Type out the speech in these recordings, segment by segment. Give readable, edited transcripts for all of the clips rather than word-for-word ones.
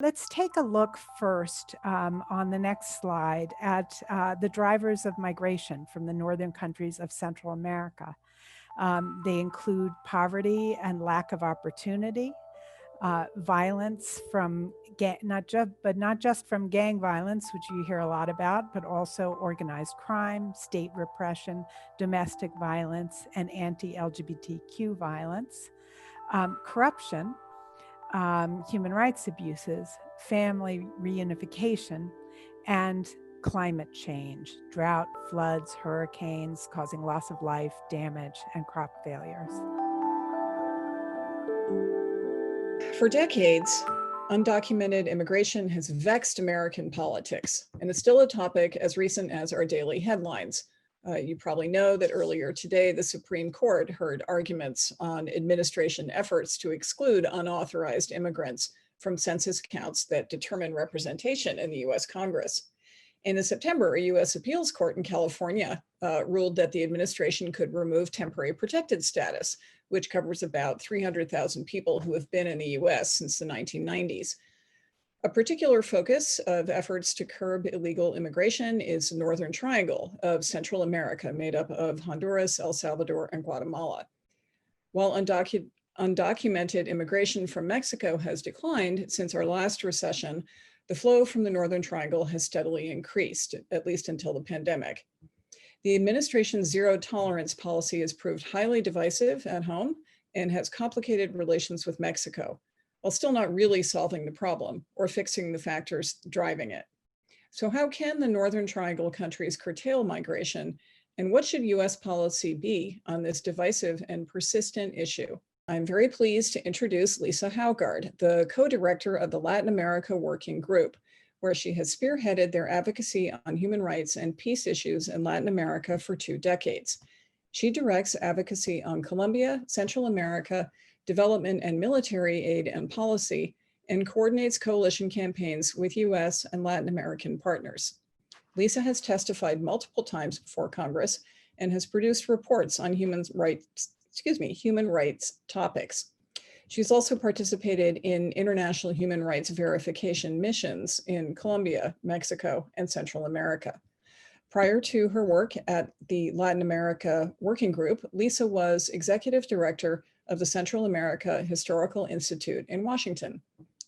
Let's take a look first on the next slide at the drivers of migration from the northern countries of Central America. They include poverty and lack of opportunity, violence from not just from gang violence, which you hear a lot about, but also organized crime, state repression, domestic violence, and anti-LGBTQ violence, corruption, human rights abuses, family reunification, and climate change, drought, floods, hurricanes causing loss of life, damage, and crop failures. For decades, undocumented immigration has vexed American politics, and it's still a topic as recent as our daily headlines. You probably know that earlier today, the Supreme Court heard arguments on administration efforts to exclude unauthorized immigrants from census counts that determine representation in the US Congress. And in September, a US appeals court in California ruled that the administration could remove temporary protected status, which covers about 300,000 people who have been in the US since the 1990s. A particular focus of efforts to curb illegal immigration is the Northern Triangle of Central America, made up of Honduras, El Salvador, and Guatemala. While undocumented immigration from Mexico has declined since our last recession, the flow from the Northern Triangle has steadily increased, at least until the pandemic. The administration's zero tolerance policy has proved highly divisive at home and has complicated relations with Mexico, while still not really solving the problem or fixing the factors driving it. So how can the Northern Triangle countries curtail migration, and what should US policy be on this divisive and persistent issue? I'm very pleased to introduce Lisa Haugaard, the co-director of the Latin America Working Group, where she has spearheaded their advocacy on human rights and peace issues in Latin America for 2 decades. She directs advocacy on Colombia, Central America, development and military aid and policy, and coordinates coalition campaigns with US and Latin American partners. Lisa has testified multiple times before Congress and has produced reports on human rights topics. She's also participated in international human rights verification missions in Colombia, Mexico, and Central America. Prior to her work at the Latin America Working Group, Lisa was executive director of the Central America Historical Institute in Washington.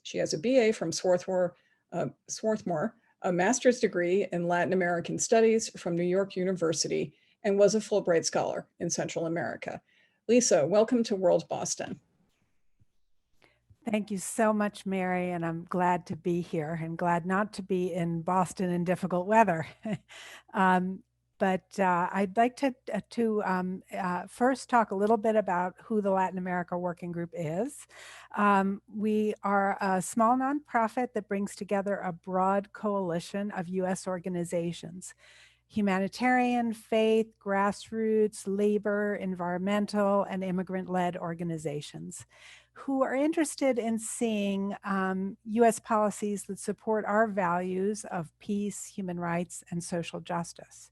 She has a BA from Swarthmore, a master's degree in Latin American Studies from New York University, and was a Fulbright Scholar in Central America. Lisa, welcome to World Boston. Thank you so much, Mary, and I'm glad to be here and glad not to be in Boston in difficult weather. But I'd like to first talk a little bit about who the Latin America Working Group is. We are a small nonprofit that brings together a broad coalition of US organizations: humanitarian, faith, grassroots, labor, environmental, and immigrant-led organizations who are interested in seeing US policies that support our values of peace, human rights, and social justice.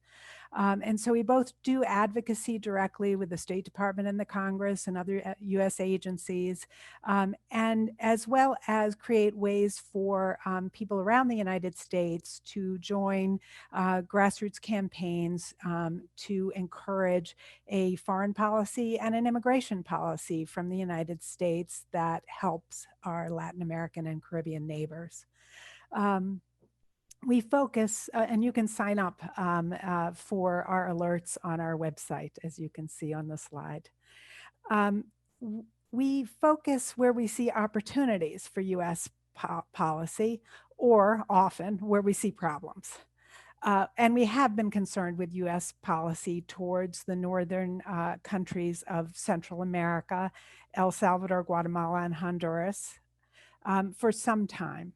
And so we both do advocacy directly with the State Department and the Congress and other US agencies, and as well as create ways for people around the United States to join grassroots campaigns to encourage a foreign policy and an immigration policy from the United States that helps our Latin American and Caribbean neighbors. We focus, and you can sign up for our alerts on our website, as you can see on the slide. We focus where we see opportunities for US policy, or often where we see problems. And we have been concerned with US policy towards the northern countries of Central America, El Salvador, Guatemala, and Honduras for some time.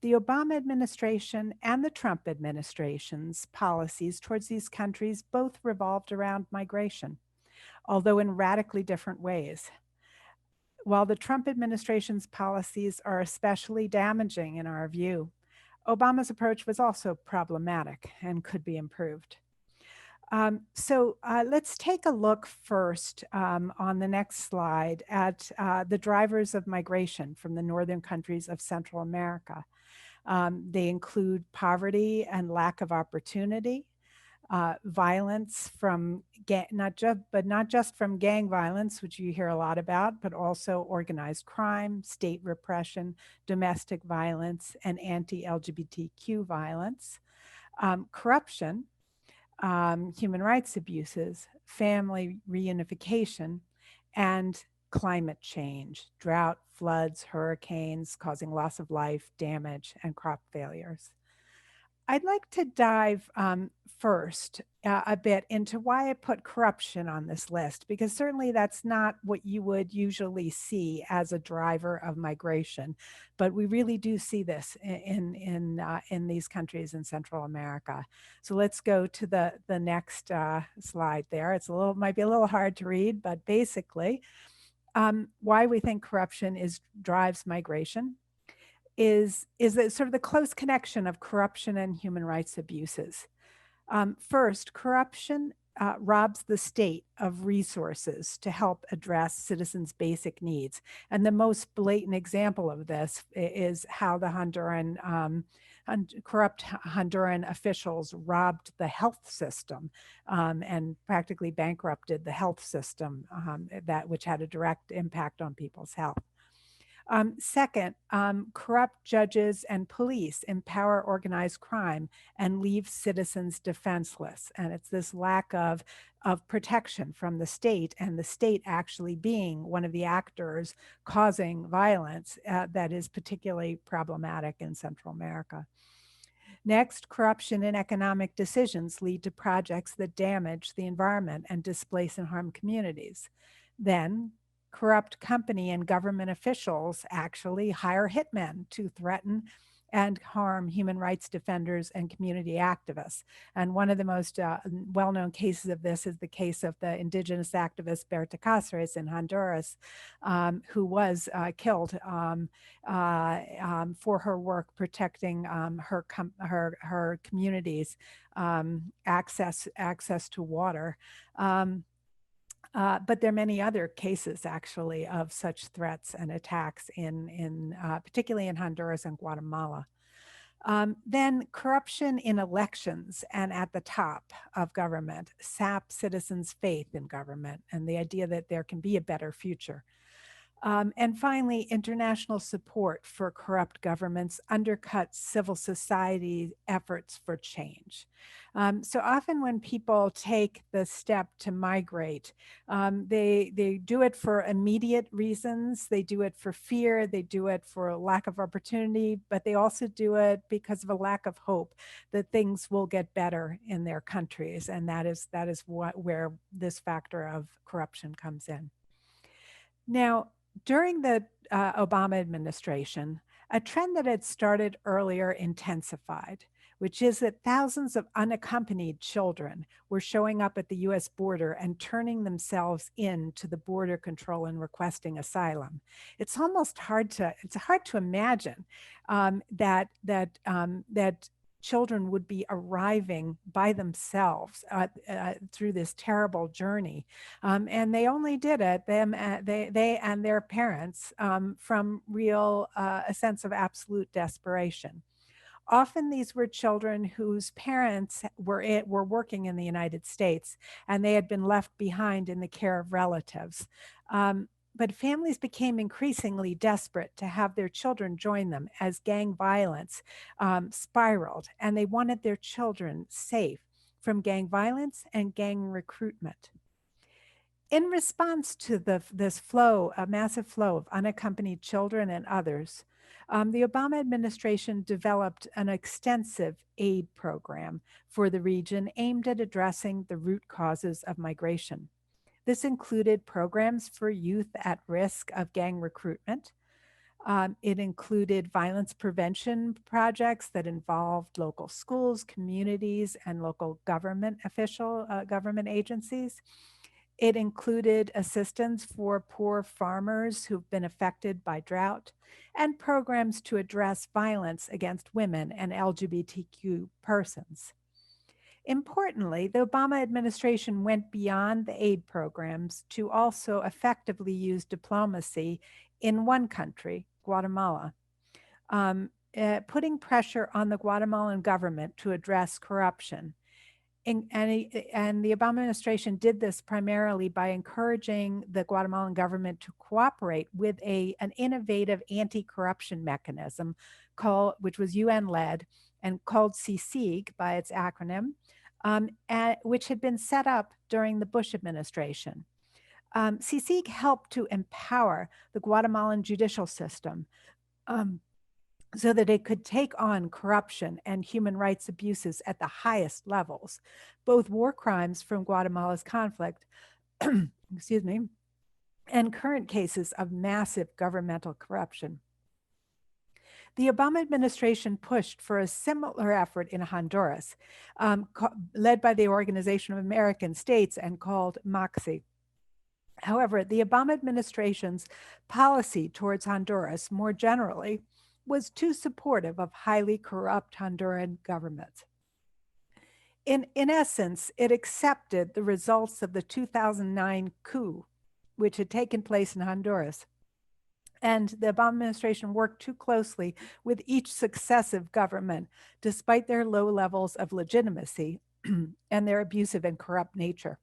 The Obama administration and the Trump administration's policies towards these countries both revolved around migration, although in radically different ways. While the Trump administration's policies are especially damaging in our view, Obama's approach was also problematic and could be improved. Let's take a look first on the next slide at the drivers of migration from the northern countries of Central America. They include poverty and lack of opportunity, violence from not just from gang violence, which you hear a lot about, but also organized crime, state repression, domestic violence, and anti-LGBTQ violence, corruption, human rights abuses, family reunification, and climate change, drought, floods, hurricanes causing loss of life, damage, and crop failures. I'd like to dive first a bit into why I put corruption on this list, because certainly that's not what you would usually see as a driver of migration, but we really do see this in these countries in Central America. So let's go to the next slide there. Might be a little hard to read, but basically, why we think corruption drives migration is that sort of the close connection of corruption and human rights abuses. First, corruption robs the state of resources to help address citizens' basic needs. And the most blatant example of this is how the corrupt Honduran officials robbed the health system and practically bankrupted the health system which had a direct impact on people's health. Second, corrupt judges and police empower organized crime and leave citizens defenseless. And it's this lack of protection from the state, and the state actually being one of the actors causing violence that is particularly problematic in Central America. Next, corruption in economic decisions lead to projects that damage the environment and displace and harm communities. Then, corrupt company and government officials actually hire hitmen to threaten and harm human rights defenders and community activists. And one of the most well-known cases of this is the case of the indigenous activist Berta Cáceres in Honduras, who was killed for her work protecting her community's access to water. But there are many other cases, actually, of such threats and attacks particularly in Honduras and Guatemala. Then corruption in elections and at the top of government sap citizens' faith in government and the idea that there can be a better future. And finally, international support for corrupt governments undercuts civil society efforts for change. So often when people take the step to migrate, they do it for immediate reasons. They do it for fear. They do it for a lack of opportunity, but they also do it because of a lack of hope that things will get better in their countries. And that is where this factor of corruption comes in. Now, during the Obama administration, a trend that had started earlier intensified, which is that thousands of unaccompanied children were showing up at the US border and turning themselves in to the border control and requesting asylum. It's hard to imagine that children would be arriving by themselves through this terrible journey. And they only did it, they and their parents, from a sense of absolute desperation. Often these were children whose parents were working in the United States, and they had been left behind in the care of relatives. But families became increasingly desperate to have their children join them as gang violence spiraled, and they wanted their children safe from gang violence and gang recruitment. In response to this a massive flow of unaccompanied children and others, the Obama administration developed an extensive aid program for the region aimed at addressing the root causes of migration. This included programs for youth at risk of gang recruitment. It included violence prevention projects that involved local schools, communities, and local government agencies. It included assistance for poor farmers who've been affected by drought, and programs to address violence against women and LGBTQ persons. Importantly, the Obama administration went beyond the aid programs to also effectively use diplomacy in one country, Guatemala, putting pressure on the Guatemalan government to address corruption. And the Obama administration did this primarily by encouraging the Guatemalan government to cooperate with an innovative anti-corruption mechanism which was UN-led and called CSIG by its acronym, which had been set up during the Bush administration. CSIG helped to empower the Guatemalan judicial system so that it could take on corruption and human rights abuses at the highest levels, both war crimes from Guatemala's conflict, excuse me, and current cases of massive governmental corruption. The Obama administration pushed for a similar effort in Honduras, led by the Organization of American States and called MAXI. However, the Obama administration's policy towards Honduras more generally was too supportive of highly corrupt Honduran governments. In essence, it accepted the results of the 2009 coup, which had taken place in Honduras. And the Obama administration worked too closely with each successive government, despite their low levels of legitimacy and their abusive and corrupt nature.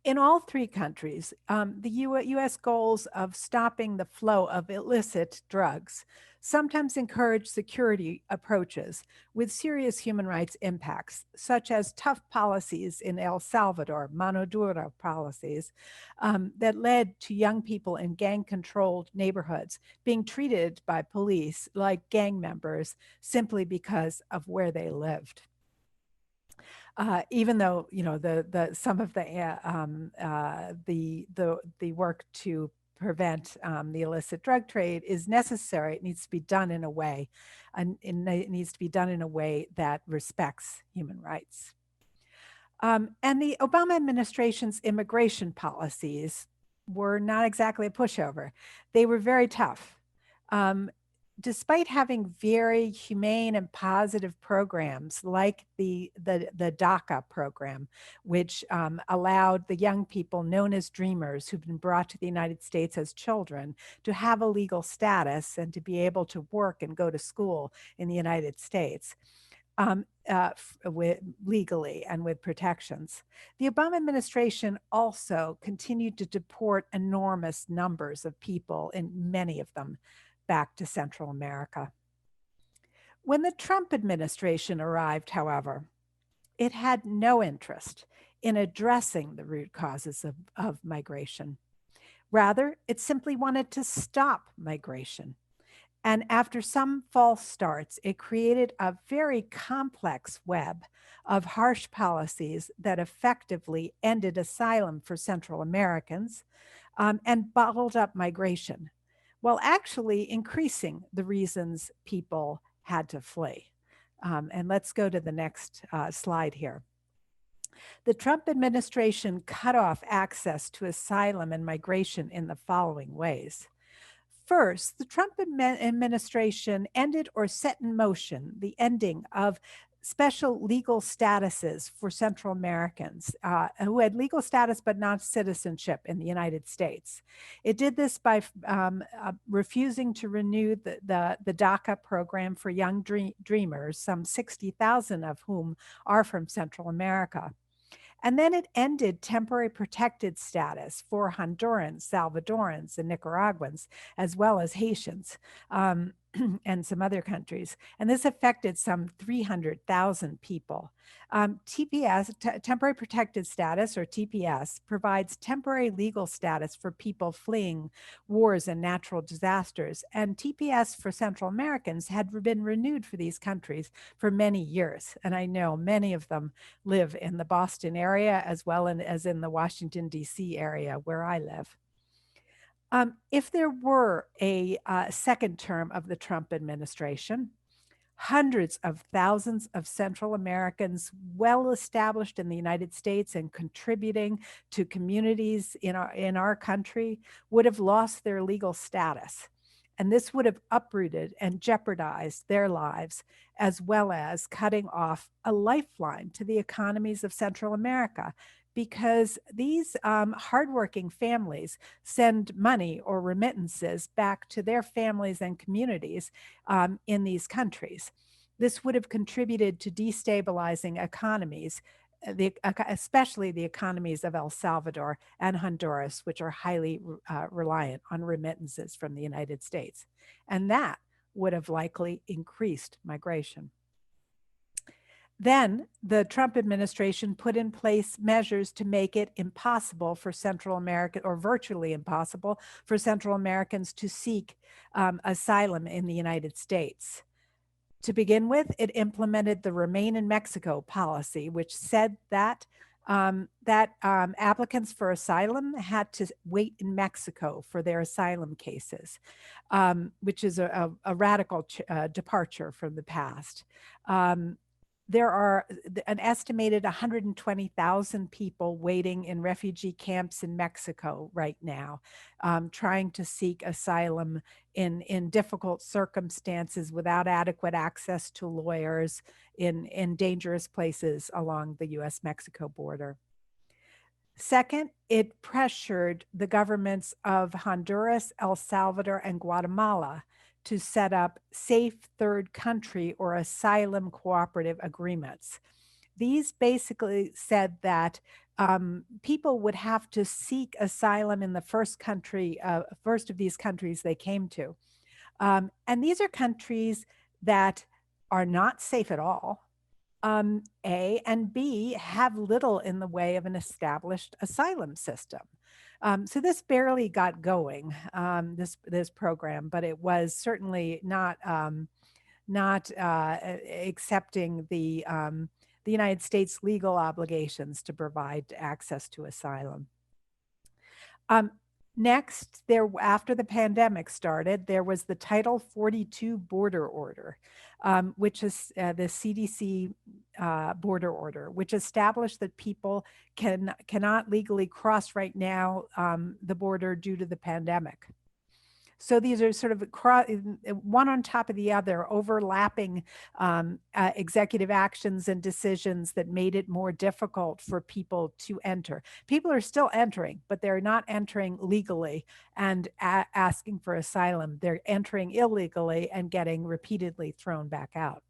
In all three countries, the U.S. goals of stopping the flow of illicit drugs sometimes encourage security approaches with serious human rights impacts, such as tough policies in El Salvador, mano dura policies, that led to young people in gang-controlled neighborhoods being treated by police like gang members simply because of where they lived. Even though some of the work to prevent the illicit drug trade is necessary, it needs to be done in a way, and it needs to be done in a way that respects human rights. And the Obama administration's immigration policies were not exactly a pushover. They were very tough. Despite having very humane and positive programs like the DACA program, which allowed the young people known as dreamers who've been brought to the United States as children to have a legal status and to be able to work and go to school in the United States legally and with protections. The Obama administration also continued to deport enormous numbers of people, and many of them back to Central America. When the Trump administration arrived, however, it had no interest in addressing the root causes of migration. Rather, it simply wanted to stop migration. And after some false starts, it created a very complex web of harsh policies that effectively ended asylum for Central Americans and bottled up migration, while actually increasing the reasons people had to flee. And let's go to the next slide here. The Trump administration cut off access to asylum and migration in the following ways. First, the Trump administration ended or set in motion the ending of special legal statuses for Central Americans who had legal status but not citizenship in the United States. It did this by refusing to renew the DACA program for young dreamers, some 60,000 of whom are from Central America. And then it ended temporary protected status for Hondurans, Salvadorans, and Nicaraguans, as well as Haitians and some other countries. And this affected some 300,000 people. TPS, temporary protected status, or TPS, provides temporary legal status for people fleeing wars and natural disasters. And TPS for Central Americans had been renewed for these countries for many years. And I know many of them live in the Boston area as well as in the Washington, D.C. area where I live. If there were a second term of the Trump administration, hundreds of thousands of Central Americans well established in the United States and contributing to communities in our country would have lost their legal status. And this would have uprooted and jeopardized their lives, as well as cutting off a lifeline to the economies of Central America, because these hardworking families send money or remittances back to their families and communities in these countries. This would have contributed to destabilizing economies, especially the economies of El Salvador and Honduras, which are highly reliant on remittances from the United States. And that would have likely increased migration. Then the Trump administration put in place measures to make it impossible for Central America, or virtually impossible for Central Americans to seek asylum in the United States. To begin with, it implemented the Remain in Mexico policy, which said that applicants for asylum had to wait in Mexico for their asylum cases, which is a radical departure from the past. There are an estimated 120,000 people waiting in refugee camps in Mexico right now, trying to seek asylum in difficult circumstances without adequate access to lawyers in dangerous places along the US-Mexico border. Second, it pressured the governments of Honduras, El Salvador, and Guatemala to set up safe third country or asylum cooperative agreements. These basically said that people would have to seek asylum in the first of these countries they came to. And these are countries that are not safe at all, A, and B, have little in the way of an established asylum system. So this barely got going, this program, but it was certainly not accepting the United States legal obligations to provide access to asylum. Next, after the pandemic started, there was the Title 42 Border Order, which is the CDC Border Order, which established that people cannot legally cross right now the border due to the pandemic. So these are sort of one on top of the other, overlapping executive actions and decisions that made it more difficult for people to enter. People are still entering, but they're not entering legally and asking for asylum. They're entering illegally and getting repeatedly thrown back out.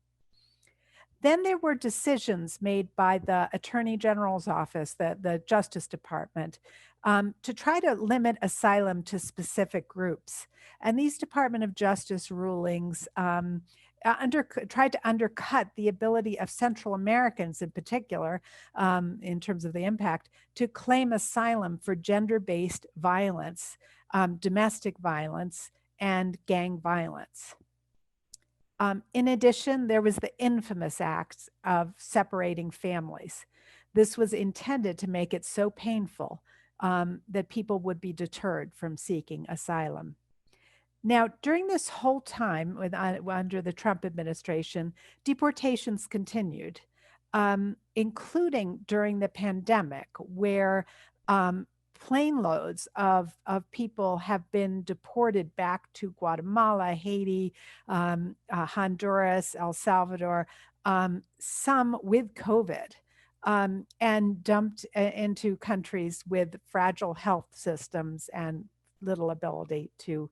Then there were decisions made by the Attorney General's office, the Justice Department, to try to limit asylum to specific groups. And these Department of Justice rulings tried to undercut the ability of Central Americans in particular, in terms of the impact, to claim asylum for gender-based violence, domestic violence, and gang violence. In addition, there was the infamous act of separating families. This was intended to make it so painful that people would be deterred from seeking asylum. Now, during this whole time under the Trump administration, deportations continued, including during the pandemic, where plane loads of people have been deported back to Guatemala, Haiti, Honduras, El Salvador, some with COVID, and dumped into countries with fragile health systems and little ability to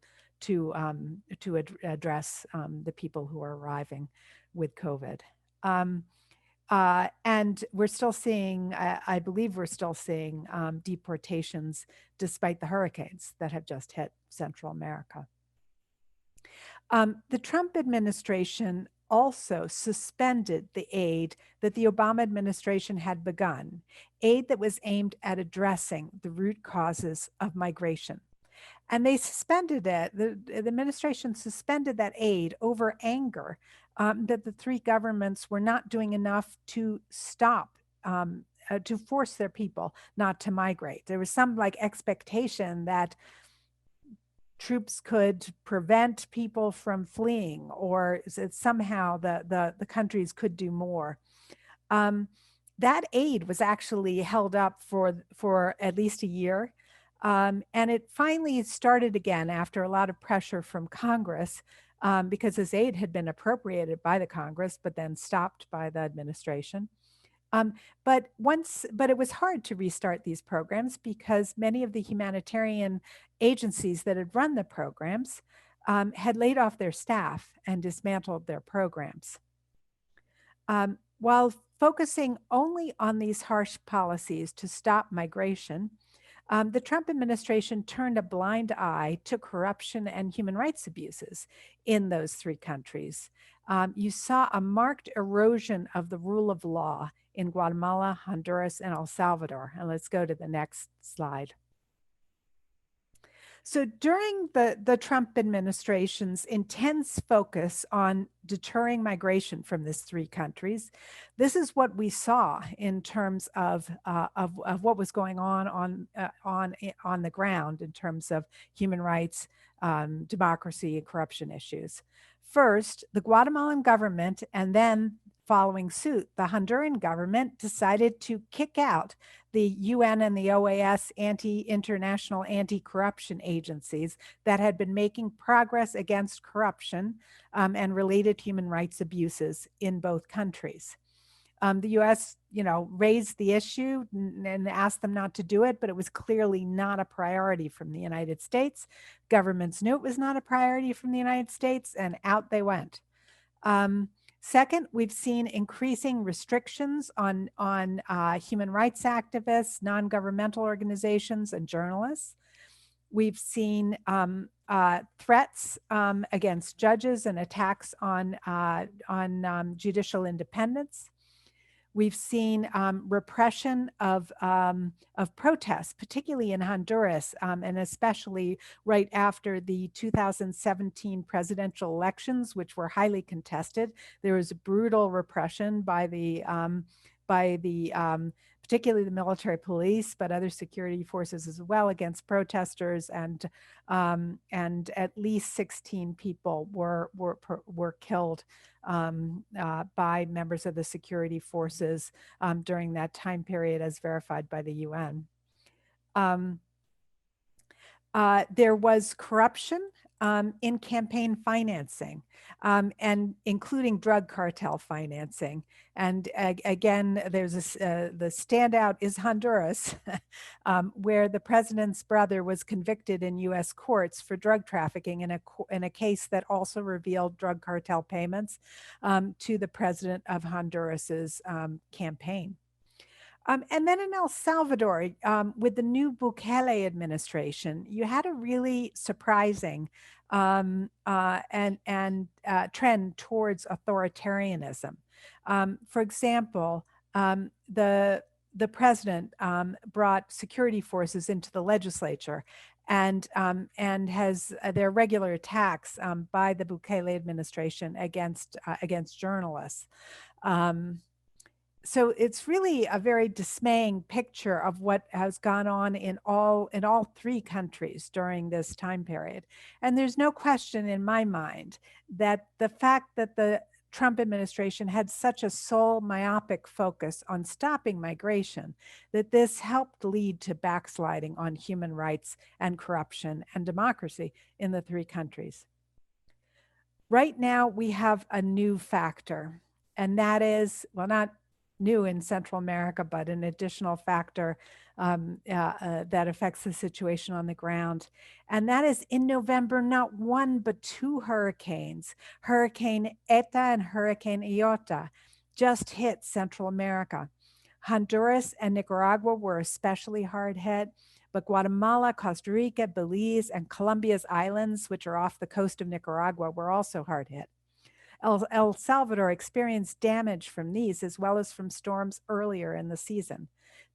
address the people who are arriving with COVID. And we're still seeing, I believe we're still seeing deportations despite the hurricanes that have just hit Central America. The Trump administration also suspended the aid that the Obama administration had begun, aid that was aimed at addressing the root causes of migration. And they suspended it, the administration suspended that aid over anger that the three governments were not doing enough to stop, to force their people not to migrate. There was some expectation that troops could prevent people from fleeing, or that somehow the countries could do more. That aid was actually held up for at least a year. And it finally started again after a lot of pressure from Congress, because this aid had been appropriated by the Congress, but then stopped by the administration. Um, but it was hard to restart these programs because many of the humanitarian agencies that had run the programs had laid off their staff and dismantled their programs. While focusing only on these harsh policies to stop migration, the Trump administration turned a blind eye to corruption and human rights abuses in those three countries. You saw a marked erosion of the rule of law in Guatemala, Honduras, and El Salvador. And let's go to the next slide. So during the Trump administration's intense focus on deterring migration from these three countries, this is what we saw in terms of what was going on the ground in terms of human rights, democracy, and corruption issues. First, the Guatemalan government, and then following suit, the Honduran government decided to kick out the UN and the OAS international anti-corruption agencies that had been making progress against corruption and related human rights abuses in both countries. The U.S., raised the issue and asked them not to do it, but it was clearly not a priority from the United States. Governments knew it was not a priority from the United States, and out they went. Second, we've seen increasing restrictions on human rights activists, non-governmental organizations, and journalists. We've seen threats against judges and attacks on judicial independence. We've seen repression of protests, particularly in Honduras, and especially right after the 2017 presidential elections, which were highly contested. There was brutal repression by the particularly the military police, but other security forces as well against protesters, and at least 16 people were killed by members of the security forces during that time period, as verified by the UN. There was corruption in campaign financing, and including drug cartel financing. And again, there's the standout is Honduras, where the president's brother was convicted in U.S. courts for drug trafficking in a case that also revealed drug cartel payments to the president of Honduras's campaign. And then in El Salvador, with the new Bukele administration, you had a really surprising trend towards authoritarianism. For example, the president brought security forces into the legislature, and has their regular attacks by the Bukele administration against journalists. So it's really a very dismaying picture of what has gone on in all three countries during this time period. And there's no question in my mind that the fact that the Trump administration had such a sole myopic focus on stopping migration, that this helped lead to backsliding on human rights and corruption and democracy in the three countries. Right now, we have a new factor, and that is, well, not new in Central America, but an additional factor that affects the situation on the ground. And that is, in November, not one, but two hurricanes, Hurricane Eta and Hurricane Iota, just hit Central America. Honduras and Nicaragua were especially hard hit, but Guatemala, Costa Rica, Belize, and Colombia's islands, which are off the coast of Nicaragua, were also hard hit. El Salvador experienced damage from these as well as from storms earlier in the season.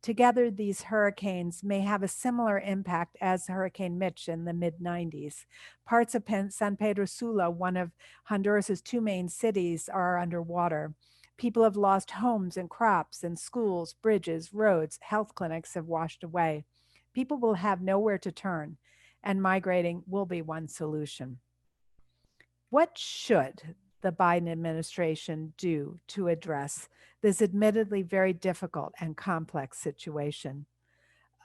Together, these hurricanes may have a similar impact as Hurricane Mitch in the mid-90s. Parts of San Pedro Sula, one of Honduras's two main cities, are underwater. People have lost homes and crops, and schools, bridges, roads, health clinics have washed away. People will have nowhere to turn, and migrating will be one solution. What should the Biden administration do to address this admittedly very difficult and complex situation?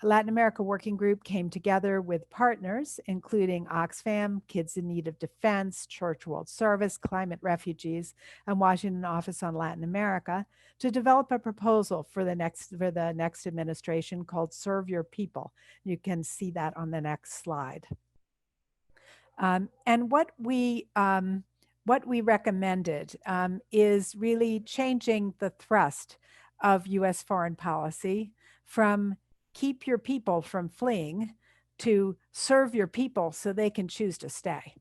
Latin America Working Group came together with partners, including Oxfam, Kids in Need of Defense, Church World Service, Climate Refugees, and Washington Office on Latin America, to develop a proposal for the next administration called Serve Your People. You can see that on the next slide. And what we recommended is really changing the thrust of U.S. foreign policy from keep your people from fleeing to serve your people so they can choose to stay.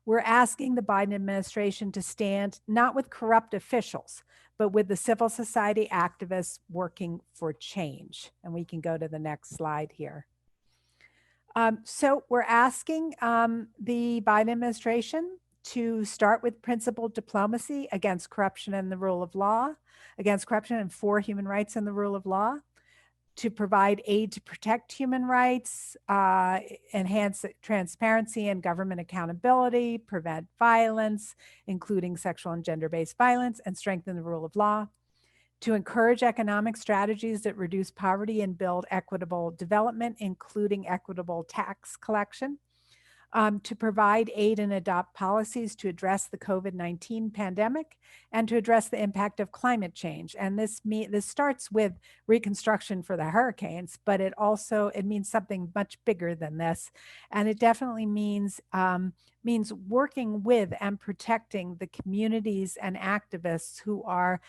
We're asking the Biden administration to stand not with corrupt officials, but with the civil society activists working for change. And we can go to the next slide here. So we're asking the Biden administration to start with principled diplomacy against corruption and the rule of law, against corruption and for human rights and the rule of law, to provide aid to protect human rights, enhance transparency and government accountability, prevent violence, including sexual and gender-based violence, and strengthen the rule of law, to encourage economic strategies that reduce poverty and build equitable development, including equitable tax collection, to provide aid and adopt policies to address the COVID-19 pandemic and to address the impact of climate change. And this starts with reconstruction for the hurricanes, but it means something much bigger than this. And it definitely means working with and protecting the communities and activists who are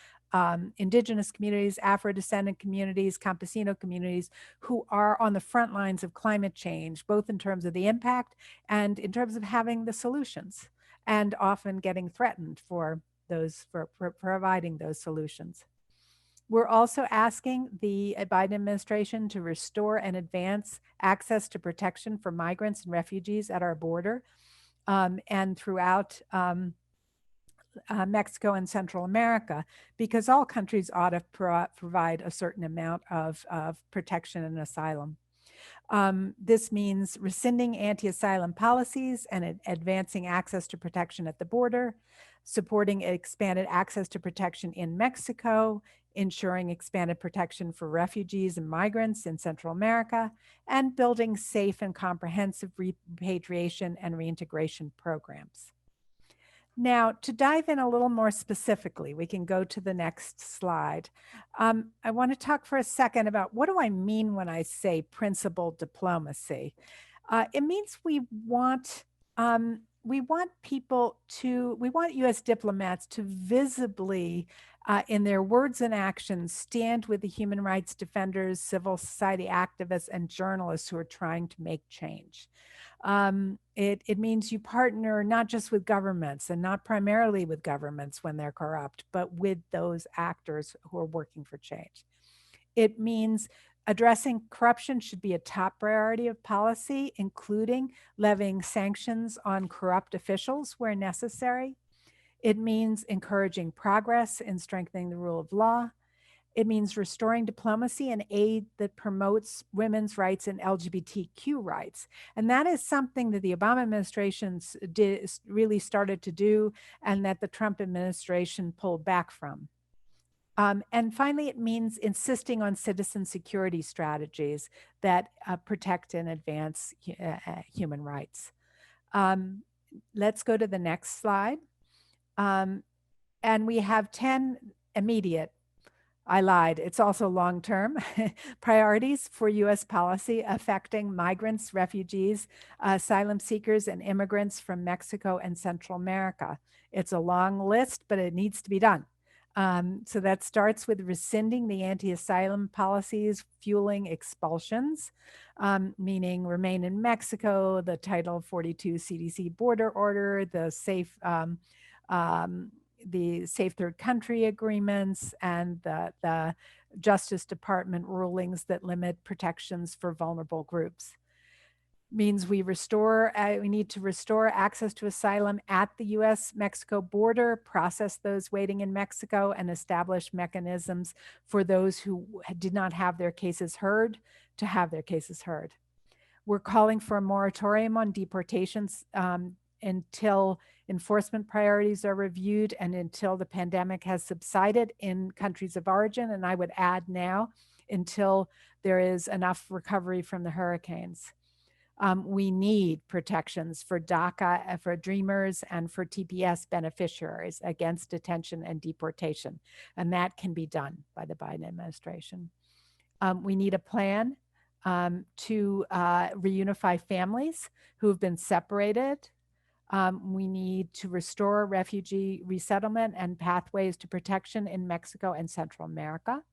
indigenous communities, Afro-descendant communities, Campesino communities, who are on the front lines of climate change, both in terms of the impact and in terms of having the solutions, and often getting threatened for providing those solutions. We're also asking the Biden administration to restore and advance access to protection for migrants and refugees at our border and throughout Mexico and Central America, because all countries ought to provide a certain amount of protection and asylum. This means rescinding anti-asylum policies and advancing access to protection at the border, supporting expanded access to protection in Mexico, ensuring expanded protection for refugees and migrants in Central America, and building safe and comprehensive repatriation and reintegration programs. Now, to dive in a little more specifically, we can go to the next slide. I want to talk for a second about what do I mean when I say principled diplomacy. It means we want U.S. diplomats to visibly, in their words and actions, stand with the human rights defenders, civil society activists, and journalists who are trying to make change. It means you partner not just with governments and not primarily with governments when they're corrupt, but with those actors who are working for change. It means addressing corruption should be a top priority of policy, including levying sanctions on corrupt officials where necessary. It means encouraging progress in strengthening the rule of law. It means restoring diplomacy and aid that promotes women's rights and LGBTQ rights. And that is something that the Obama administration really started to do and that the Trump administration pulled back from. And finally, it means insisting on citizen security strategies that protect and advance human rights. Let's go to the next slide. And we have 10 immediate, I lied, it's also long-term priorities for U.S. policy affecting migrants, refugees, asylum seekers, and immigrants from Mexico and Central America. It's a long list, but it needs to be done. So that starts with rescinding the anti-asylum policies fueling expulsions, meaning remain in Mexico, the Title 42 CDC Border Order, the safe third country agreements, and the Justice Department rulings that limit protections for vulnerable groups. Means we need to restore access to asylum at the US-Mexico border, process those waiting in Mexico, and establish mechanisms for those who did not have their cases heard to have their cases heard. We're calling for a moratorium on deportations until enforcement priorities are reviewed and until the pandemic has subsided in countries of origin. And I would add now, until there is enough recovery from the hurricanes. We need protections for DACA, for Dreamers, and for TPS beneficiaries against detention and deportation. And that can be done by the Biden administration. We need a plan to reunify families who have been separated. We need to restore refugee resettlement and pathways to protection in Mexico and Central America.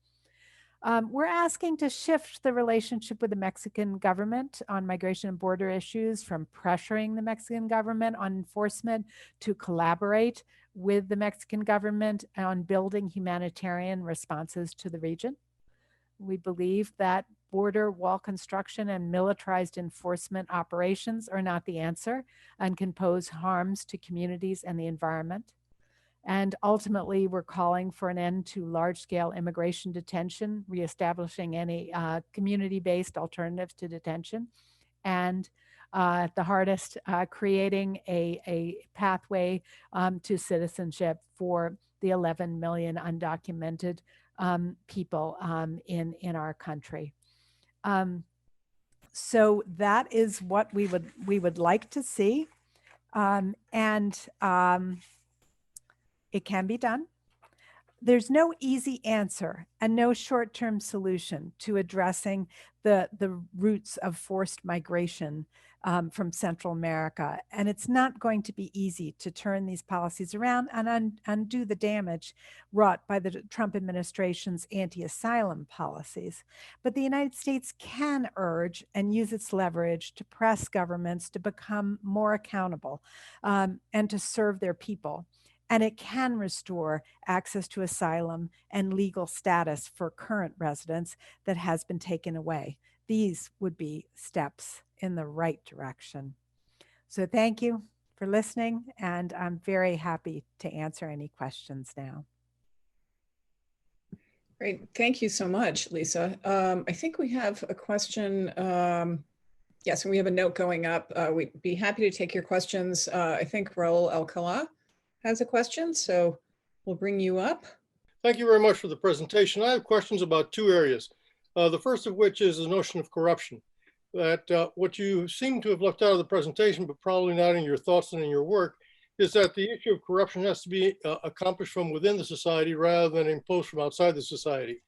We're asking to shift the relationship with the Mexican government on migration and border issues from pressuring the Mexican government on enforcement to collaborate with the Mexican government on building humanitarian responses to the region. We believe that border wall construction and militarized enforcement operations are not the answer and can pose harms to communities and the environment. And ultimately, we're calling for an end to large-scale immigration detention, reestablishing any community-based alternatives to detention, and at the hardest, creating a pathway to citizenship for the 11 million undocumented people in our country. So that is what we would like to see, it can be done. There's no easy answer and no short-term solution to addressing the roots of forced migration from Central America. And it's not going to be easy to turn these policies around and undo the damage wrought by the Trump administration's anti-asylum policies. But the United States can urge and use its leverage to press governments to become more accountable and to serve their people. And it can restore access to asylum and legal status for current residents that has been taken away. These would be steps in the right direction. So thank you for listening, and I'm very happy to answer any questions now. Great, thank you so much, Lisa. I think we have a question. Yes, and we have a note going up. We'd be happy to take your questions. I think Raul Alcala has a question, so we'll bring you up. Thank you very much for the presentation. I have questions about two areas. The first of which is the notion of corruption. That what you seem to have left out of the presentation, but probably not in your thoughts and in your work, is that the issue of corruption has to be accomplished from within the society rather than imposed from outside the society.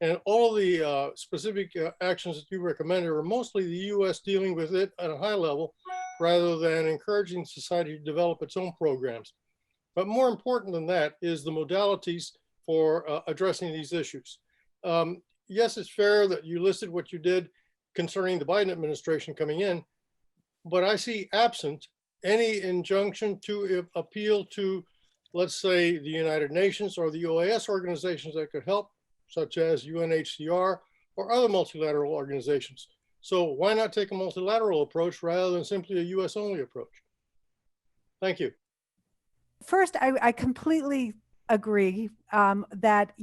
And all the specific actions that you recommended are mostly the US dealing with it at a high level rather than encouraging society to develop its own programs. But more important than that is the modalities for addressing these issues. Yes, it's fair that you listed what you did concerning the Biden administration coming in, but I see absent any injunction to appeal to, let's say, the United Nations or the OAS organizations that could help, such as UNHCR or other multilateral organizations. So why not take a multilateral approach rather than simply a US only approach? Thank you. First, I completely agree that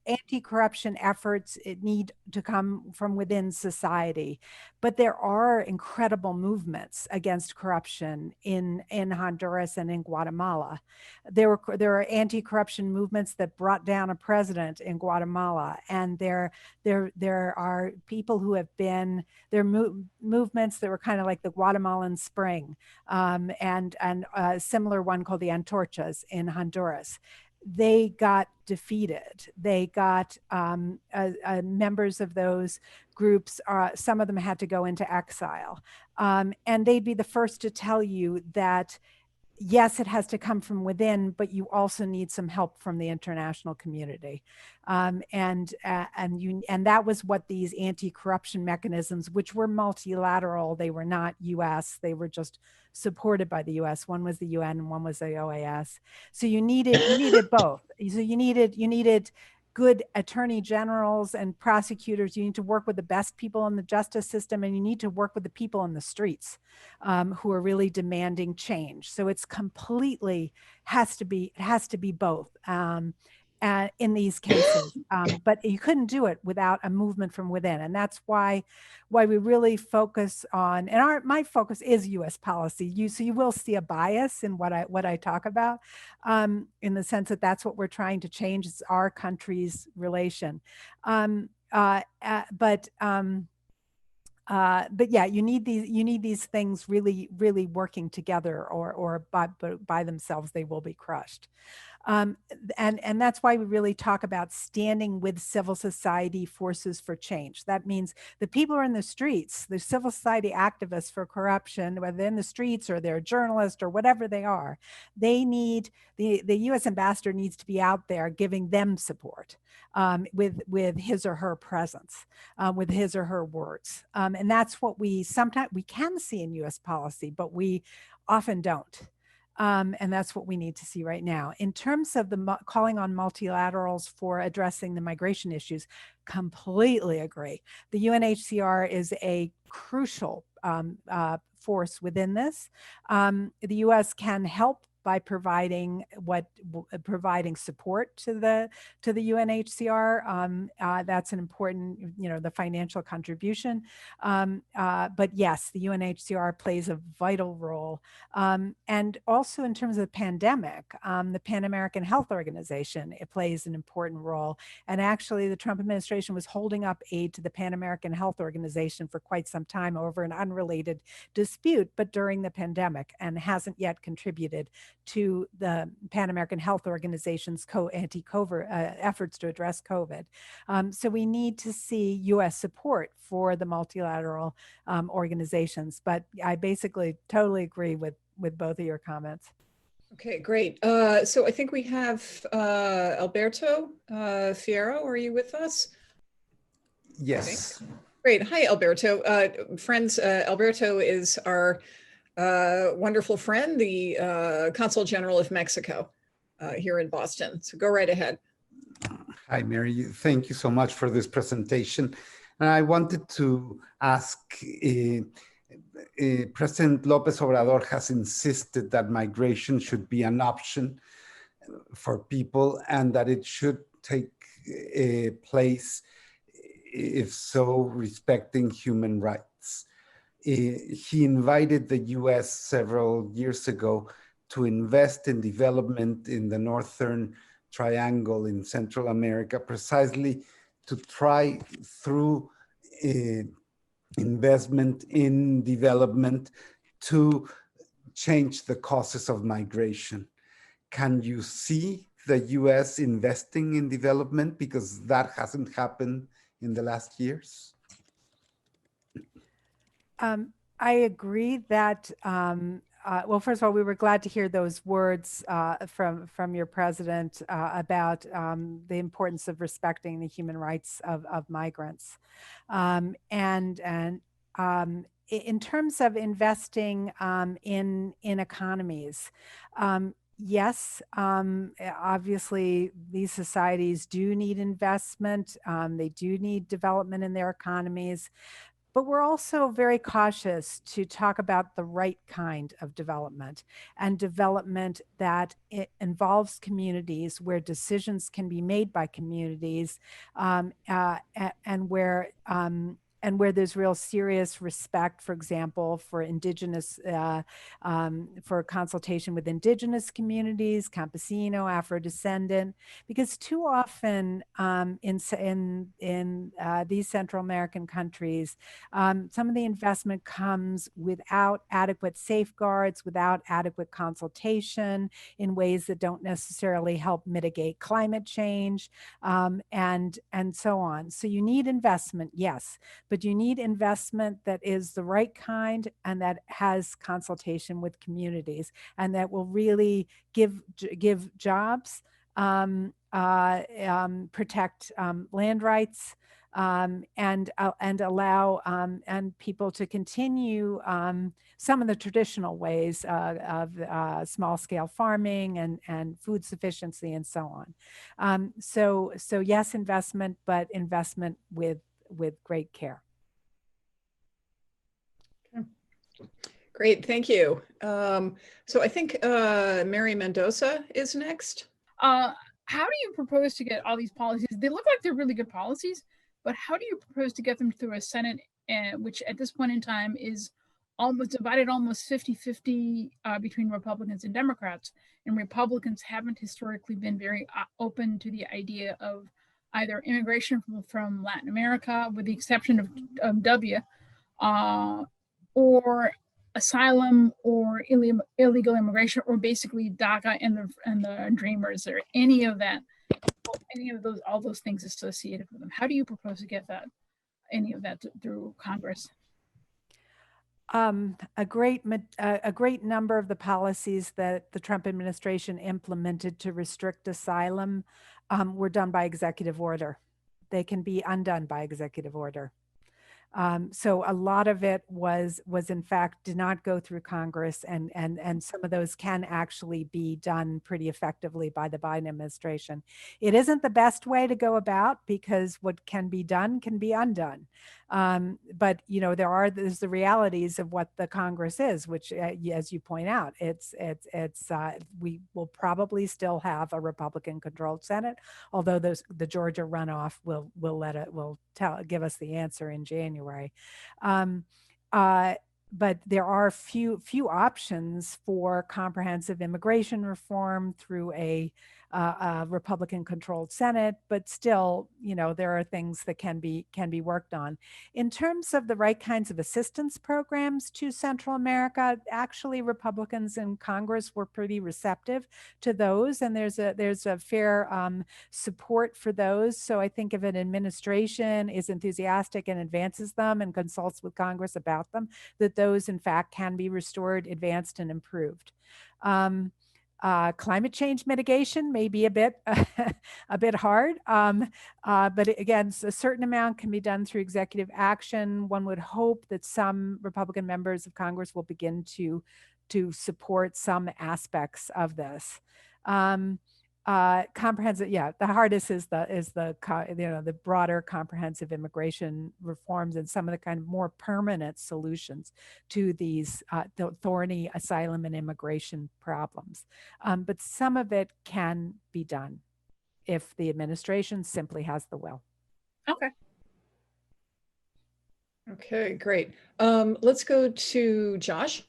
anti-corruption efforts need to come from within society, but there are incredible movements against corruption in Honduras and in Guatemala. There are anti-corruption movements that brought down a president in Guatemala, and there are people who have been movements that were kind of like the Guatemalan Spring, and a similar one called the Antorchas in Honduras. They got defeated. They got members of those groups, some of them had to go into exile. And they'd be the first to tell you that, yes, it has to come from within, but you also need some help from the international community. And that was what these anti-corruption mechanisms, which were multilateral, they were not US, they were just supported by the US. One was the UN and one was the OAS. So you needed both. So you needed good attorney generals and prosecutors. You need to work with the best people in the justice system, and you need to work with the people in the streets who are really demanding change. So it's completely has to be both in these cases. But you couldn't do it without a movement from within, and that's why we really focus on. And my focus is U.S. policy. So you will see a bias in what I talk about, in the sense that that's what we're trying to change. It's our country's relation. yeah, you need these things really working together, or by themselves they will be crushed. And that's why we really talk about standing with civil society forces for change. That means the people who are in the streets, the civil society activists for corruption, whether they're in the streets or they're journalists or whatever they are, they need, the U.S. ambassador needs to be out there giving them support, with his or her presence, with his or her words. And that's what we sometimes we can see in U.S. policy, but we often don't. And that's what we need to see right now. In terms of the calling on multilaterals for addressing the migration issues, completely agree. The UNHCR is a crucial force within this. The U.S. can help by providing support to the UNHCR. That's an important, the financial contribution. But yes, the UNHCR plays a vital role. And also in terms of the pandemic, the Pan American Health Organization, it plays an important role. And actually, the Trump administration was holding up aid to the Pan American Health Organization for quite some time over an unrelated dispute, but during the pandemic, and hasn't yet contributed to the Pan American Health Organization's anti-COVID efforts to address COVID. So we need to see U.S. support for the multilateral organizations. But I basically totally agree with both of your comments. Okay, great. So I think we have Alberto Fierro. Are you with us? Yes. Okay. Great. Hi, Alberto. Friends, Alberto is our wonderful friend, the Consul General of Mexico here in Boston. So go right ahead. Hi, Mary. Thank you so much for this presentation. And I wanted to ask, President López Obrador has insisted that migration should be an option for people and that it should take place, if so, respecting human rights. He invited the US several years ago to invest in development in the Northern Triangle in Central America, precisely to try through investment in development to change the causes of migration. Can you see the US investing in development? Because that hasn't happened in the last years. I agree that, well, first of all, we were glad to hear those words from your president about the importance of respecting the human rights of migrants. In terms of investing in economies, yes, obviously these societies do need investment. They do need development in their economies. But we're also very cautious to talk about the right kind of development, and development that it involves communities, where decisions can be made by communities, and where there's real serious respect, for example, for indigenous, for consultation with indigenous communities, campesino, Afro-descendant, because too often in these Central American countries, some of the investment comes without adequate safeguards, without adequate consultation, in ways that don't necessarily help mitigate climate change, and so on. So you need investment, yes, but you need investment that is the right kind and that has consultation with communities, and that will really give jobs, protect land rights, and allow and people to continue some of the traditional ways of small-scale farming and food sufficiency and so on. So yes, investment, but investment with great care. Great, thank you. So I think Mary Mendoza is next. How do you propose to get all these policies? They look like they're really good policies, but how do you propose to get them through a Senate, which at this point in time is almost divided almost 50-50 between Republicans and Democrats? And Republicans haven't historically been very open to the idea of either immigration from Latin America, with the exception of W, or asylum or illegal immigration, or basically DACA and the Dreamers, or any of those, all those things associated with them? How do you propose to get any of that through Congress? A great number of the policies that the Trump administration implemented to restrict asylum were done by executive order. They can be undone by executive order. So a lot of it was in fact did not go through Congress, and some of those can actually be done pretty effectively by the Biden administration. It isn't the best way to go about, because what can be done can be undone. But you know, there's the realities of what the Congress is, which, as you point out, we will probably still have a Republican-controlled Senate, although the Georgia runoff will give us the answer in January. But there are few options for comprehensive immigration reform through a Republican-controlled Senate, but still, you know, there are things that can be worked on. In terms of the right kinds of assistance programs to Central America, actually, Republicans in Congress were pretty receptive to those, and there's a fair support for those. So I think if an administration is enthusiastic and advances them and consults with Congress about them, that those in fact can be restored, advanced, and improved. Climate change mitigation may be a bit hard, but again, a certain amount can be done through executive action. One would hope that some Republican members of Congress will begin to support some aspects of this. Comprehensive, yeah, the hardest is the broader comprehensive immigration reforms and some of the kind of more permanent solutions to these thorny asylum and immigration problems. But some of it can be done if the administration simply has the will. Okay. Okay, great. Let's go to Josh.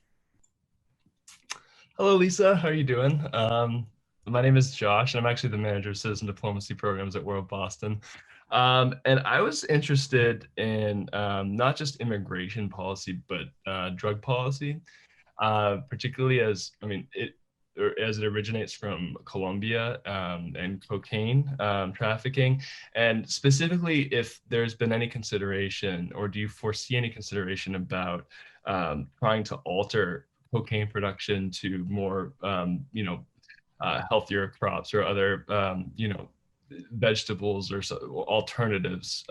Hello, Lisa. How are you doing? My name is Josh, and I'm actually the manager of citizen diplomacy programs at World Boston. And I was interested in not just immigration policy, but drug policy, particularly as it originates from Colombia and cocaine trafficking, and specifically if there's been any consideration, or do you foresee any consideration about trying to alter cocaine production to more, healthier crops or other, vegetables or alternatives.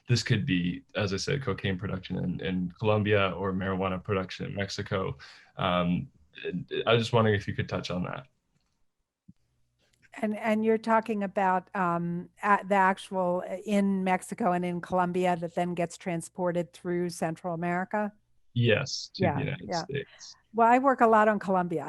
This could be, as I said, cocaine production in Colombia or marijuana production in Mexico. I was just wondering if you could touch on that. And you're talking about the actual in Mexico and in Colombia that then gets transported through Central America? Yes, to the United States. Well, I work a lot on Colombia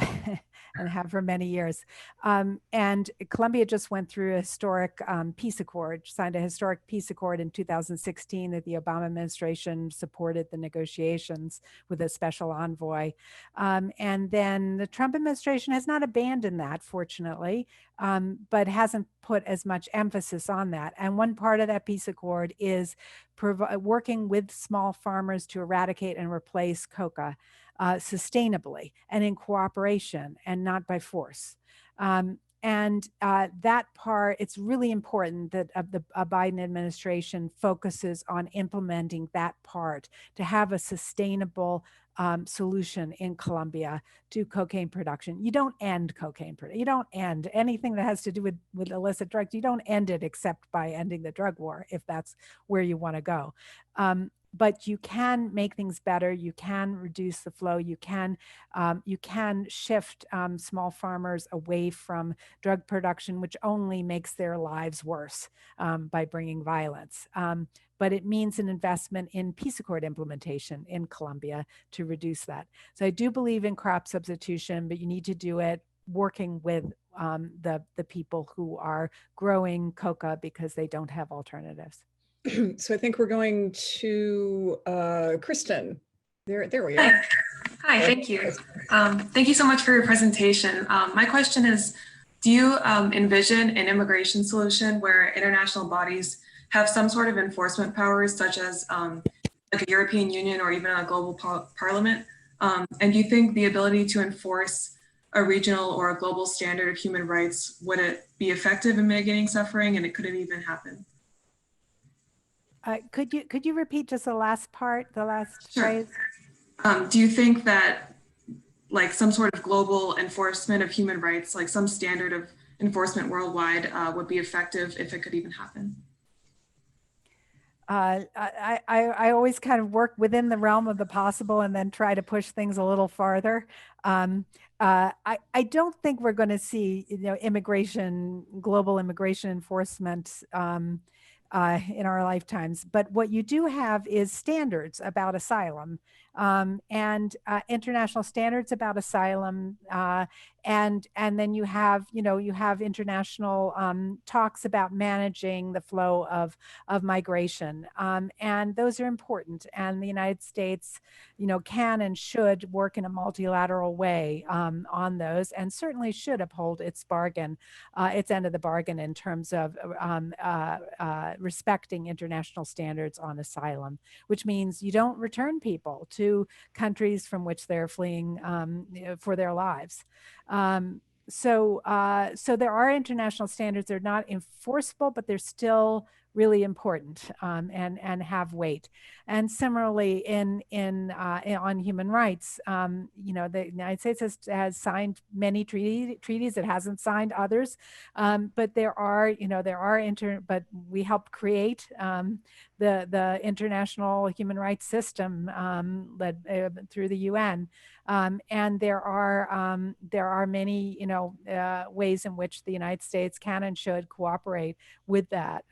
and have for many years. And Colombia just went through a historic peace accord, signed a historic peace accord in 2016 that the Obama administration supported the negotiations with a special envoy. And then the Trump administration has not abandoned that, fortunately, but hasn't put as much emphasis on that. And one part of that peace accord is working with small farmers to eradicate and replace coca sustainably and in cooperation and not by force. That part, it's really important that the Biden administration focuses on implementing that part to have a sustainable solution in Colombia to cocaine production. You don't end cocaine production. You don't end anything that has to do with illicit drugs. You don't end it except by ending the drug war, if that's where you want to go. But you can make things better. You can reduce the flow. You can shift small farmers away from drug production, which only makes their lives worse by bringing violence. But it means an investment in peace accord implementation in Colombia to reduce that. So I do believe in crop substitution, but you need to do it working with the people who are growing coca because they don't have alternatives. So I think we're going to Kristen. There we are. Hi, thank you. Thank you so much for your presentation. My question is, Do you envision an immigration solution where international bodies have some sort of enforcement powers, such as like a European Union or even a global parliament? And do you think the ability to enforce a regional or a global standard of human rights, would it be effective in mitigating suffering, and it could have even happened? Could you repeat just the last part, the last Sure. phrase? Do you think that like some sort of global enforcement of human rights, like some standard of enforcement worldwide, would be effective if it could even happen? I always kind of work within the realm of the possible and then try to push things a little farther. I don't think we're going to see, global immigration enforcement in our lifetimes. But what you do have is standards about asylum, and international standards about asylum, and then you have international talks about managing the flow of migration, and those are important. And the United States, can and should work in a multilateral way on those, and certainly should uphold its end of the bargain in terms of respecting international standards on asylum, which means you don't return people to countries from which they're fleeing for their lives. So there are international standards. They're not enforceable, but they're still really important, and have weight. And similarly, on human rights, the United States has signed many treaties. It hasn't signed others, but but we helped create the international human rights system, led through the UN. And there are many ways in which the United States can and should cooperate with that,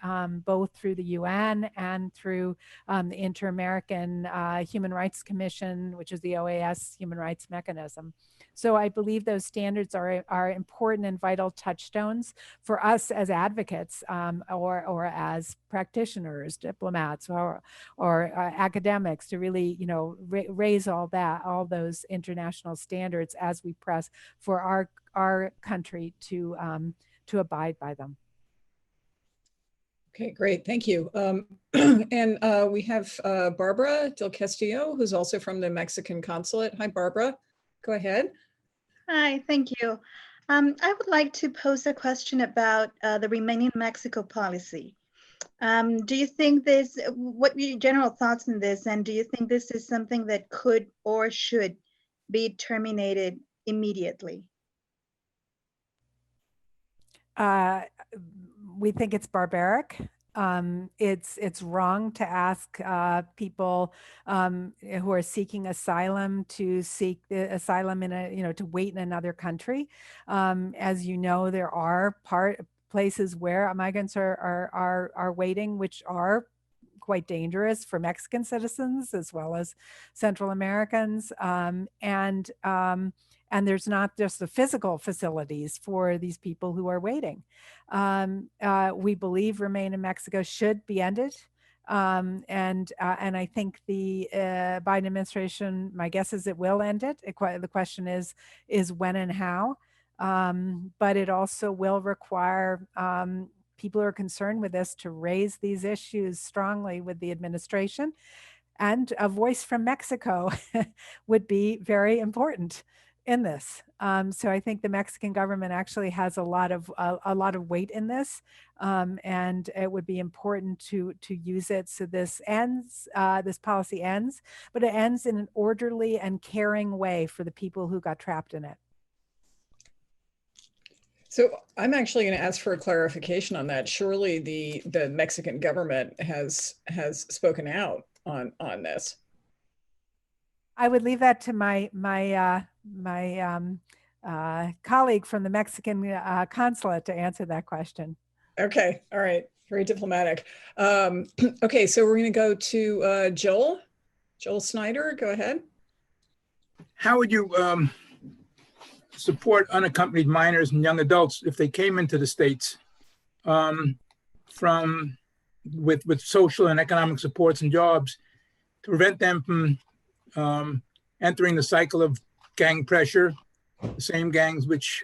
both through the UN and through the Inter-American Human Rights Commission, which is the OAS human rights mechanism. So I believe those standards are important and vital touchstones for us as advocates, or as practitioners, diplomats, or academics, to really raise all those international standards as we press for our country to abide by them. Okay, great, thank you. And we have Barbara Del Castillo, who's also from the Mexican consulate. Hi, Barbara, go ahead. Hi, thank you. I would like to pose a question about the Remain in Mexico policy. Do you think what are your general thoughts on this, and do you think this is something that could or should be terminated immediately? We think it's barbaric. It's wrong to ask people who are seeking asylum to seek the asylum to wait in another country. As you know, there are places where migrants are waiting, which are quite dangerous for Mexican citizens as well as Central Americans. And there's not just the physical facilities for these people who are waiting. We believe Remain in Mexico should be ended. And I think the Biden administration, my guess is it will end it. The question is when and how. But it also will require people who are concerned with this to raise these issues strongly with the administration. And a voice from Mexico would be very important in this. So I think the Mexican government actually has a lot of weight in this, and it would be important to use it. So this policy ends, but it ends in an orderly and caring way for the people who got trapped in it. So I'm actually going to ask for a clarification on that. Surely the Mexican government has spoken out on this. I would leave that to my colleague from the Mexican consulate to answer that question. Okay, all right, very diplomatic. Okay, so we're going to go to Joel Snyder. Go ahead. How would you support unaccompanied minors and young adults if they came into the States with social and economic supports and jobs to prevent them from entering the cycle of gang pressure, the same gangs which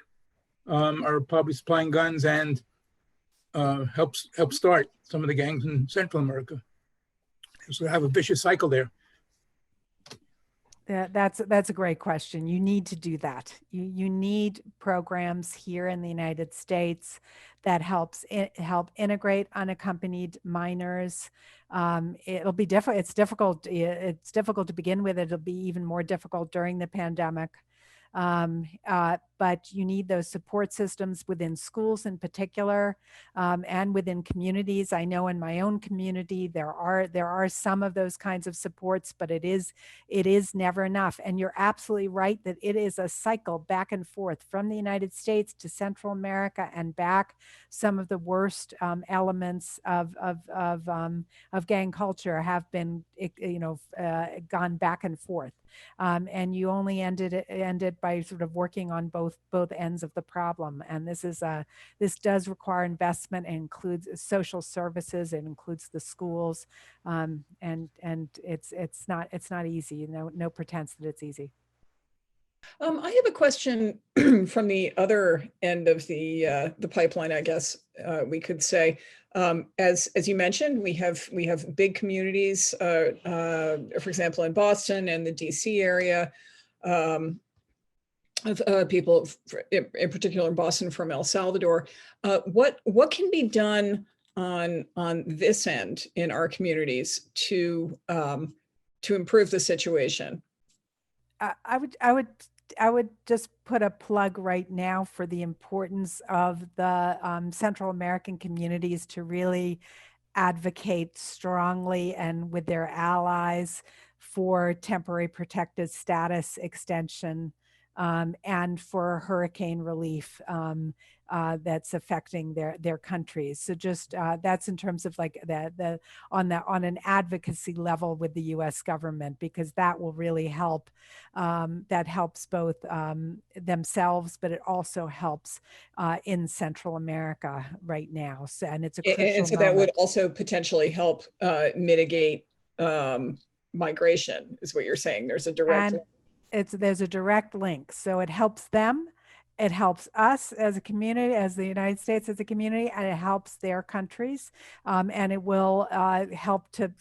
are probably supplying guns and help start some of the gangs in Central America. So have a vicious cycle there. Yeah, that's a great question. You need to do that. You need programs here in the United States that help integrate unaccompanied minors. It'll be difficult. It's difficult. It's difficult to begin with. It'll be even more difficult during the pandemic. But you need those support systems within schools in particular, and within communities. I know in my own community there are some of those kinds of supports, but it is never enough. And you're absolutely right that it is a cycle back and forth from the United States to Central America and back. Some of the worst elements of gang culture have been, gone back and forth. And you only end it by sort of working on both ends of the problem. And this does require investment. It includes social services. It includes the schools, and it's not easy. No pretense that it's easy. I have a question from the other end of the pipeline, I guess we could say. As you mentioned, we have big communities, for example, in Boston and the DC area, of people, in particular in Boston, from El Salvador. What can be done on this end in our communities to improve the situation? I would just put a plug right now for the importance of the Central American communities to really advocate strongly and with their allies for temporary protected status extension, and for hurricane relief that's affecting their countries. So just that's in terms of like on an advocacy level with the U.S. government, because that will really help. That helps both themselves, but it also helps in Central America right now. So, and it's a crucial and so that would also potentially help mitigate migration, is what you're saying. There's a direct. There's a direct link. So it helps them, it helps us as a community, as the United States as a community, and it helps their countries. And it will help to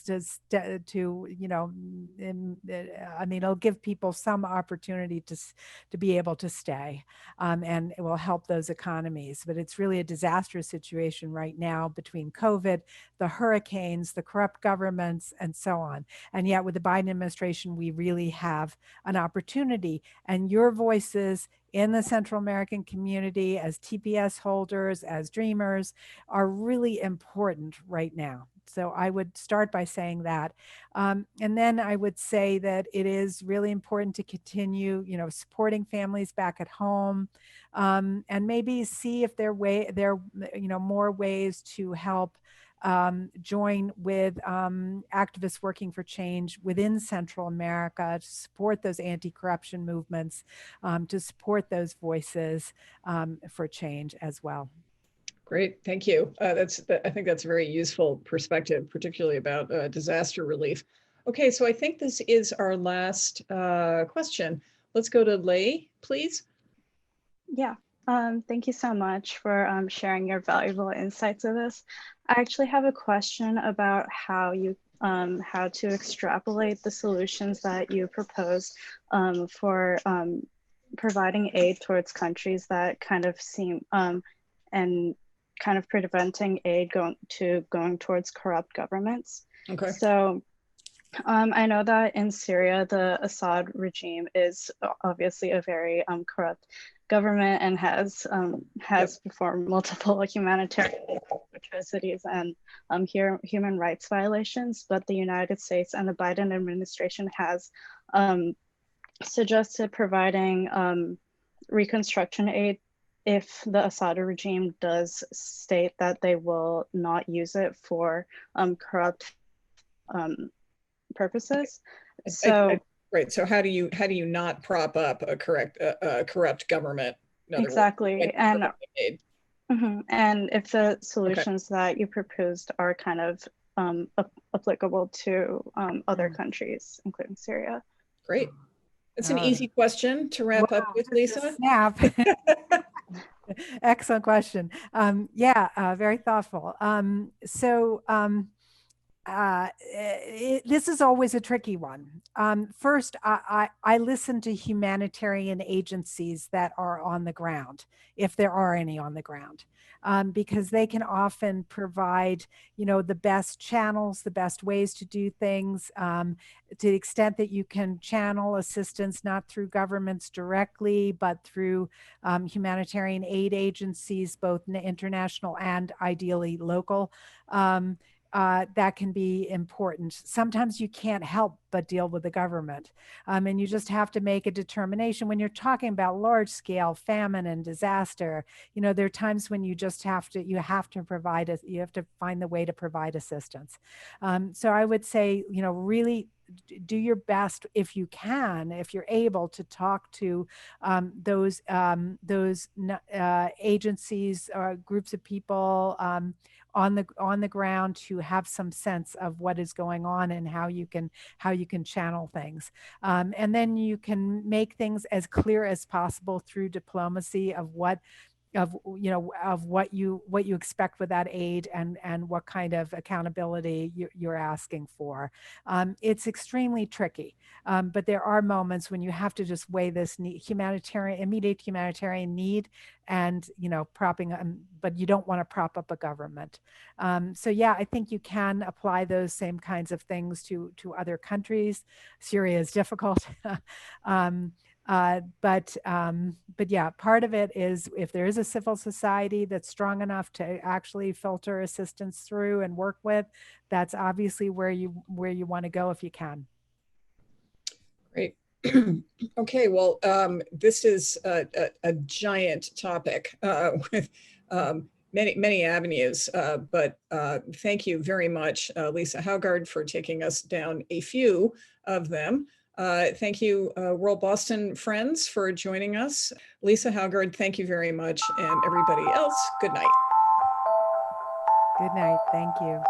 it'll give people some opportunity to be able to stay, and it will help those economies. But it's really a disastrous situation right now between COVID, the hurricanes, the corrupt governments, and so on. And yet with the Biden administration, we really have an opportunity, and your voices in the Central American community as TPS holders, as dreamers, are really important right now. So I would start by saying that. And then I would say that it is really important to continue, supporting families back at home, and maybe see if there are more ways to help join with activists working for change within Central America to support those anti-corruption movements, to support those voices for change as well. Great, thank you. I think that's a very useful perspective, particularly about disaster relief. Okay, so I think this is our last question. Let's go to Lei, please. Yeah. Thank you so much for sharing your valuable insights with us. I actually have a question about how to extrapolate the solutions that you propose for providing aid towards countries that kind of seem and kind of preventing aid going towards corrupt governments. Okay. So I know that in Syria, the Assad regime is obviously a very corrupt government and has performed multiple humanitarian atrocities and human rights violations. But the United States and the Biden administration has suggested providing reconstruction aid if the Assad regime does state that they will not use it for corrupt purposes. So right. So how do you not prop up a corrupt government? Exactly. And and if the solutions that you proposed are kind of applicable to other countries, including Syria. Great. It's an easy question to wrap up with, Lisa. Snap. Excellent question. Yeah, very thoughtful. This is always a tricky one. First, I listen to humanitarian agencies that are on the ground, if there are any on the ground, because they can often provide, the best channels, the best ways to do things, to the extent that you can channel assistance not through governments directly, but through humanitarian aid agencies, both international and ideally local. That can be important. Sometimes you can't help but deal with the government. And you just have to make a determination when you're talking about large scale famine and disaster. There are times when you just have to, you have to find the way to provide assistance. So I would say, really do your best if you can, if you're able to talk to those agencies or groups of people on the ground who have some sense of what is going on and how you can channel things, and then you can make things as clear as possible through diplomacy of what you expect with that aid and what kind of accountability you're asking for. It's extremely tricky, but there are moments when you have to just weigh this immediate humanitarian need and but you don't want to prop up a government. So yeah, I think you can apply those same kinds of things to other countries. Syria is difficult. But yeah, part of it is if there is a civil society that's strong enough to actually filter assistance through and work with, that's obviously where you want to go if you can. Great. Okay, well, this is a giant topic with many avenues, but thank you very much, Lisa Haugaard, for taking us down a few of them. Thank you, World Boston friends, for joining us. Lisa Haugaard, thank you very much, and everybody else, good night. Good night. Thank you.